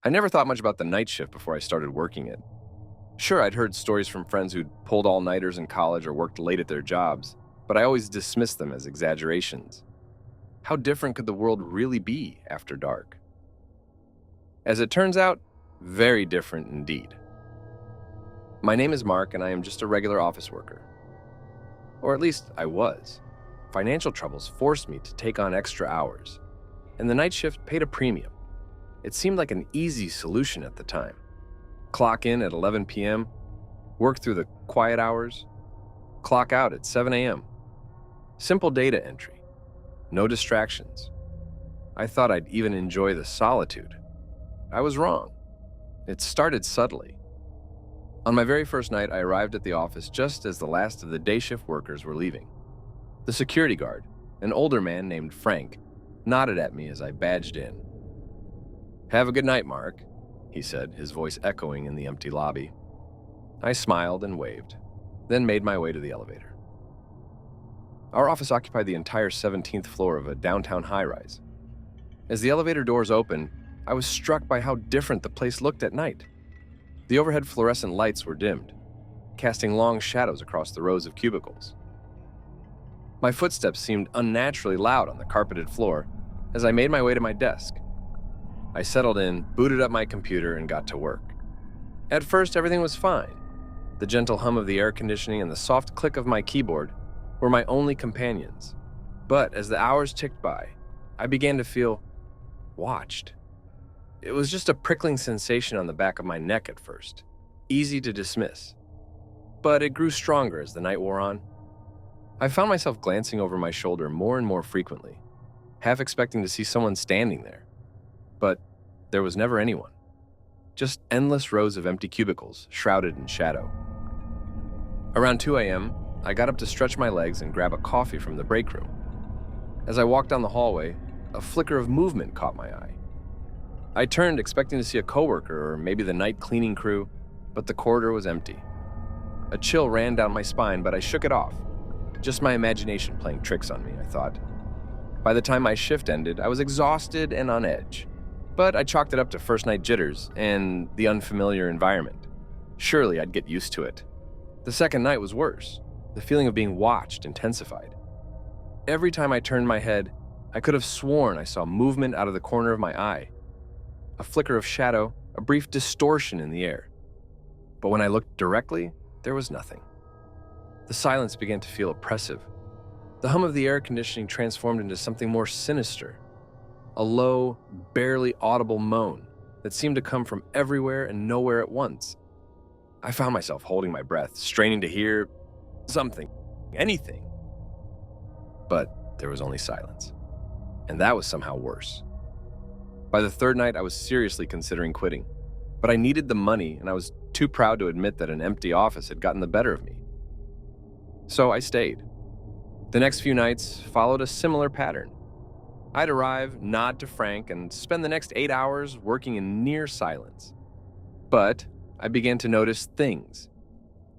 I never thought much about the night shift before I started working it. Sure, I'd heard stories from friends who'd pulled all-nighters in college or worked late at their jobs, but I always dismissed them as exaggerations. How different could the world really be after dark? As it turns out, very different indeed. My name is Mark, and I am just a regular office worker. Or at least I was. Financial troubles forced me to take on extra hours, and the night shift paid a premium. It seemed like an easy solution at the time. Clock in at 11 p.m., work through the quiet hours, clock out at 7 a.m. Simple data entry, no distractions. I thought I'd even enjoy the solitude. I was wrong. It started subtly. On my very first night, I arrived at the office just as the last of the day shift workers were leaving. The security guard, an older man named Frank, nodded at me as I badged in. "Have a good night, Mark," he said, his voice echoing in the empty lobby. I smiled and waved, then made my way to the elevator. Our office occupied the entire 17th floor of a downtown high-rise. As the elevator doors opened, I was struck by how different the place looked at night. The overhead fluorescent lights were dimmed, casting long shadows across the rows of cubicles. My footsteps seemed unnaturally loud on the carpeted floor as I made my way to my desk. I settled in, booted up my computer, and got to work. At first, everything was fine. The gentle hum of the air conditioning and the soft click of my keyboard were my only companions. But as the hours ticked by, I began to feel watched. It was just a prickling sensation on the back of my neck at first, easy to dismiss. But it grew stronger as the night wore on. I found myself glancing over my shoulder more and more frequently, half expecting to see someone standing there. But there was never anyone. Just endless rows of empty cubicles, shrouded in shadow. Around 2 a.m., I got up to stretch my legs and grab a coffee from the break room. As I walked down the hallway, a flicker of movement caught my eye. I turned, expecting to see a coworker or maybe the night cleaning crew, but the corridor was empty. A chill ran down my spine, but I shook it off. Just my imagination playing tricks on me, I thought. By the time my shift ended, I was exhausted and on edge. But I chalked it up to first night jitters and the unfamiliar environment. Surely I'd get used to it. The second night was worse. The feeling of being watched intensified. Every time I turned my head, I could have sworn I saw movement out of the corner of my eye. A flicker of shadow, a brief distortion in the air. But when I looked directly, there was nothing. The silence began to feel oppressive. The hum of the air conditioning transformed into something more sinister. A low, barely audible moan that seemed to come from everywhere and nowhere at once. I found myself holding my breath, straining to hear something, anything. But there was only silence. And that was somehow worse. By the third night, I was seriously considering quitting. But I needed the money, and I was too proud to admit that an empty office had gotten the better of me. So I stayed. The next few nights followed a similar pattern. I'd arrive, nod to Frank, and spend the next 8 hours working in near silence. But I began to notice things.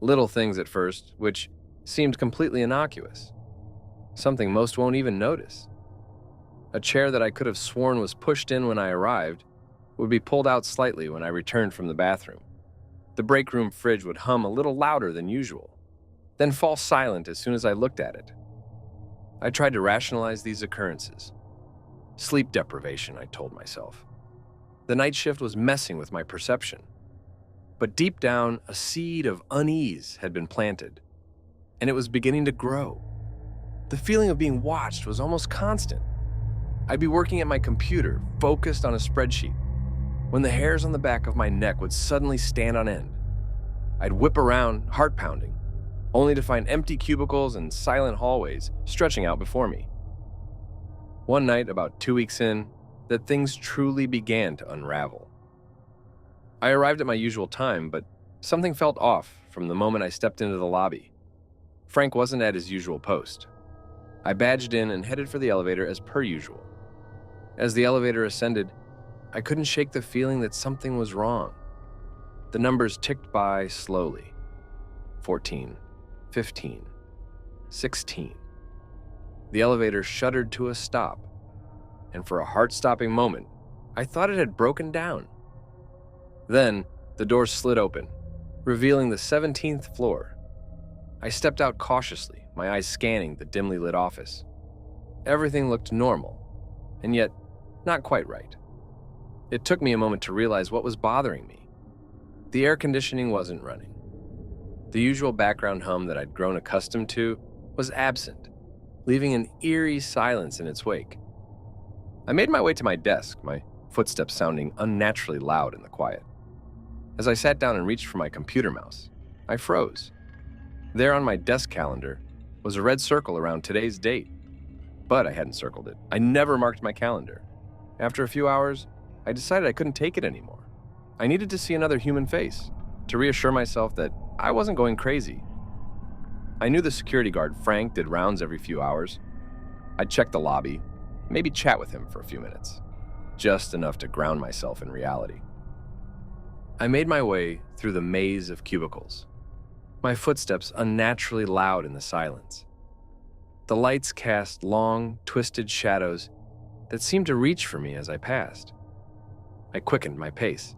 Little things at first, which seemed completely innocuous. Something most won't even notice. A chair that I could have sworn was pushed in when I arrived would be pulled out slightly when I returned from the bathroom. The break room fridge would hum a little louder than usual, then fall silent as soon as I looked at it. I tried to rationalize these occurrences. Sleep deprivation, I told myself. The night shift was messing with my perception. But deep down, a seed of unease had been planted, and it was beginning to grow. The feeling of being watched was almost constant. I'd be working at my computer, focused on a spreadsheet, when the hairs on the back of my neck would suddenly stand on end. I'd whip around, heart pounding, only to find empty cubicles and silent hallways stretching out before me. One night, about 2 weeks in, that things truly began to unravel. I arrived at my usual time, but something felt off from the moment I stepped into the lobby. Frank wasn't at his usual post. I badged in and headed for the elevator as per usual. As the elevator ascended, I couldn't shake the feeling that something was wrong. The numbers ticked by slowly. 14, 15, 16. The elevator shuddered to a stop, and for a heart-stopping moment, I thought it had broken down. Then, the door slid open, revealing the 17th floor. I stepped out cautiously, my eyes scanning the dimly lit office. Everything looked normal, and yet not quite right. It took me a moment to realize what was bothering me. The air conditioning wasn't running. The usual background hum that I'd grown accustomed to was absent, leaving an eerie silence in its wake. I made my way to my desk, my footsteps sounding unnaturally loud in the quiet. As I sat down and reached for my computer mouse, I froze. There on my desk calendar was a red circle around today's date, but I hadn't circled it. I never marked my calendar. After a few hours, I decided I couldn't take it anymore. I needed to see another human face, to reassure myself that I wasn't going crazy. I knew the security guard, Frank, did rounds every few hours. I'd check the lobby, maybe chat with him for a few minutes, just enough to ground myself in reality. I made my way through the maze of cubicles, my footsteps unnaturally loud in the silence. The lights cast long, twisted shadows that seemed to reach for me as I passed. I quickened my pace.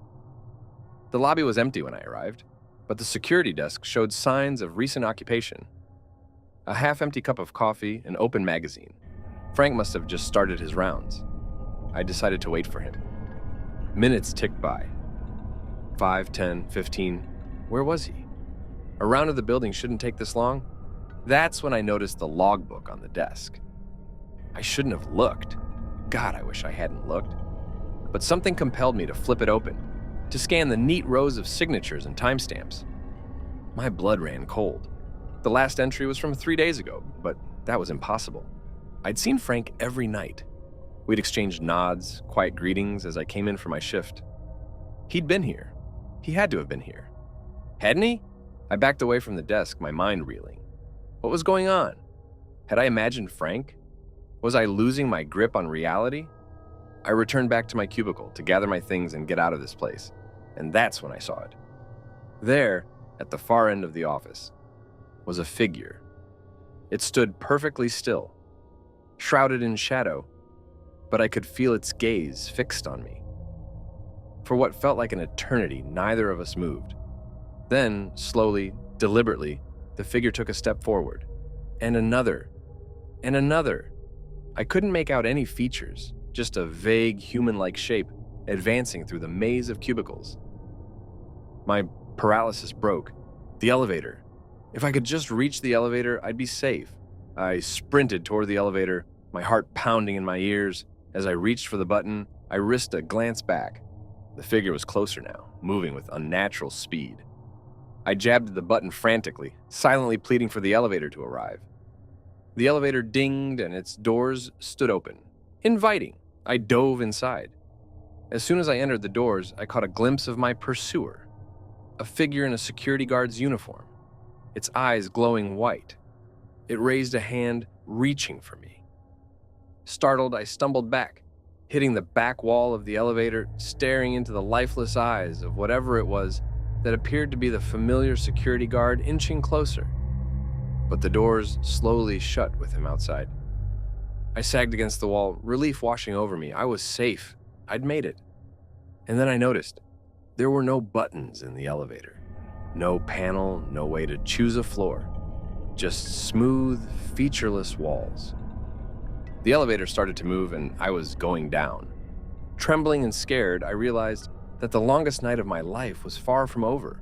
The lobby was empty when I arrived, but the security desk showed signs of recent occupation. A half-empty cup of coffee, an open magazine. Frank must have just started his rounds. I decided to wait for him. Minutes ticked by. 5, 10, 15. Where was he? A round of the building shouldn't take this long. That's when I noticed the logbook on the desk. I shouldn't have looked. God, I wish I hadn't looked. But something compelled me to flip it open, to scan the neat rows of signatures and timestamps. My blood ran cold. The last entry was from 3 days ago, but that was impossible. I'd seen Frank every night. We'd exchanged nods, quiet greetings as I came in for my shift. He'd been here. He had to have been here. Hadn't he? I backed away from the desk, my mind reeling. What was going on? Had I imagined Frank? Was I losing my grip on reality? I returned back to my cubicle to gather my things and get out of this place, and that's when I saw it. There, at the far end of the office, was a figure. It stood perfectly still, shrouded in shadow, but I could feel its gaze fixed on me. For what felt like an eternity, neither of us moved. Then, slowly, deliberately, the figure took a step forward, and another, and another. I couldn't make out any features, just a vague human-like shape advancing through the maze of cubicles. My paralysis broke. The elevator. If I could just reach the elevator, I'd be safe. I sprinted toward the elevator, my heart pounding in my ears. As I reached for the button, I risked a glance back. The figure was closer now, moving with unnatural speed. I jabbed at the button frantically, silently pleading for the elevator to arrive. The elevator dinged and its doors stood open, inviting. I dove inside. As soon as I entered the doors, I caught a glimpse of my pursuer, a figure in a security guard's uniform, its eyes glowing white. It raised a hand, reaching for me. Startled, I stumbled back, hitting the back wall of the elevator, staring into the lifeless eyes of whatever it was that appeared to be the familiar security guard inching closer. But the doors slowly shut with him outside. I sagged against the wall, relief washing over me. I was safe. I'd made it. And then I noticed there were no buttons in the elevator. No panel, no way to choose a floor. Just smooth, featureless walls. The elevator started to move and I was going down. Trembling and scared, I realized that the longest night of my life was far from over.